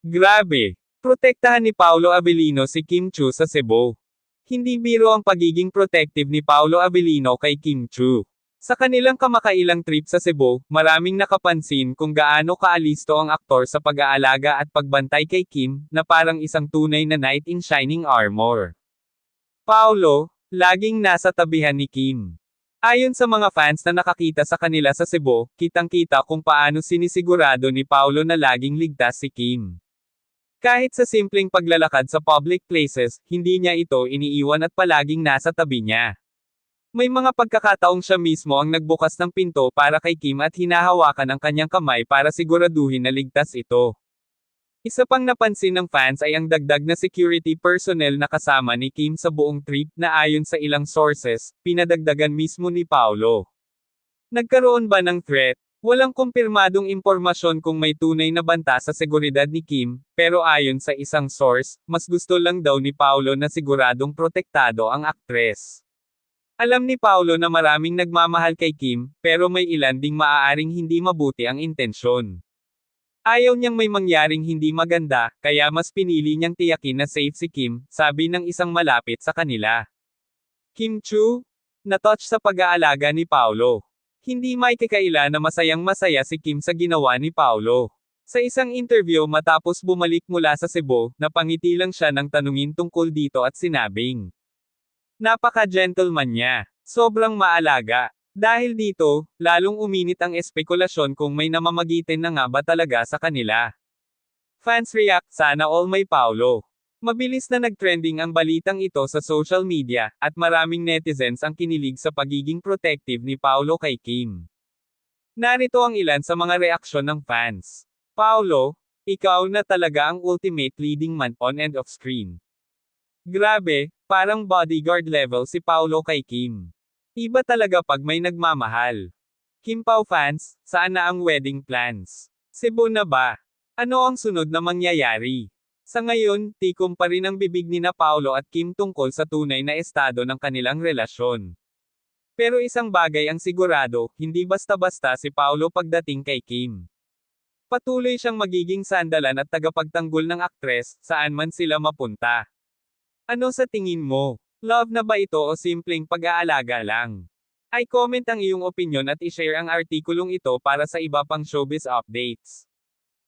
Grabe! Protektahan ni Paolo Avellino si Kim Chiu sa Cebu. Hindi biro ang pagiging protective ni Paolo Avellino kay Kim Chiu. Sa kanilang kamakailang trip sa Cebu, maraming nakapansin kung gaano kaalisto ang aktor sa pag-aalaga at pagbantay kay Kim, na parang isang tunay na knight in shining armor. Paolo, laging nasa tabihan ni Kim. Ayon sa mga fans na nakakita sa kanila sa Cebu, kitang-kita kung paano sinisigurado ni Paolo na laging ligtas si Kim. Kahit sa simpleng paglalakad sa public places, hindi niya ito iniiwan at palaging nasa tabi niya. May mga pagkakataong siya mismo ang nagbukas ng pinto para kay Kim at hinahawakan ang kanyang kamay para siguraduhin na ligtas ito. Isa pang napansin ng fans ay ang dagdag na security personnel na kasama ni Kim sa buong trip na ayon sa ilang sources, pinadagdagan mismo ni Paolo. Nagkaroon ba ng threat? Walang kumpirmadong impormasyon kung may tunay na banta sa seguridad ni Kim, pero ayon sa isang source, mas gusto lang daw ni Paolo na siguradong protektado ang aktres. Alam ni Paolo na maraming nagmamahal kay Kim, pero may ilan ding maaaring hindi mabuti ang intensyon. Ayaw niyang may mangyaring hindi maganda, kaya mas pinili niyang tiyakin na safe si Kim, sabi ng isang malapit sa kanila. Kim Chiu? Na-touch sa pag-aalaga ni Paolo. Hindi may kakaila na masayang-masaya si Kim sa ginawa ni Paolo. Sa isang interview matapos bumalik mula sa Cebu, napangiti lang siya ng tanungin tungkol dito at sinabing, napaka-gentleman niya. Sobrang maalaga. Dahil dito, lalong uminit ang espekulasyon kung may namamagitin na nga ba talaga sa kanila. Fans react, sana all may Paolo. Mabilis na nag-trending ang balitang ito sa social media, at maraming netizens ang kinilig sa pagiging protective ni Paolo kay Kim. Narito ang ilan sa mga reaksyon ng fans. Paolo, ikaw na talaga ang ultimate leading man on and off screen. Grabe, parang bodyguard level si Paolo kay Kim. Iba talaga pag may nagmamahal. Kim Pao fans, saan na ang wedding plans? Cebu na ba? Ano ang sunod na mangyayari? Sa ngayon, tikom pa rin ang bibig ni Paolo at Kim tungkol sa tunay na estado ng kanilang relasyon. Pero isang bagay ang sigurado, hindi basta-basta si Paolo pagdating kay Kim. Patuloy siyang magiging sandalan at tagapagtanggol ng aktres, saan man sila mapunta. Ano sa tingin mo? Love na ba ito o simpleng pag-aalaga lang? I-comment ang iyong opinion at i-share ang artikulong ito para sa iba pang showbiz updates.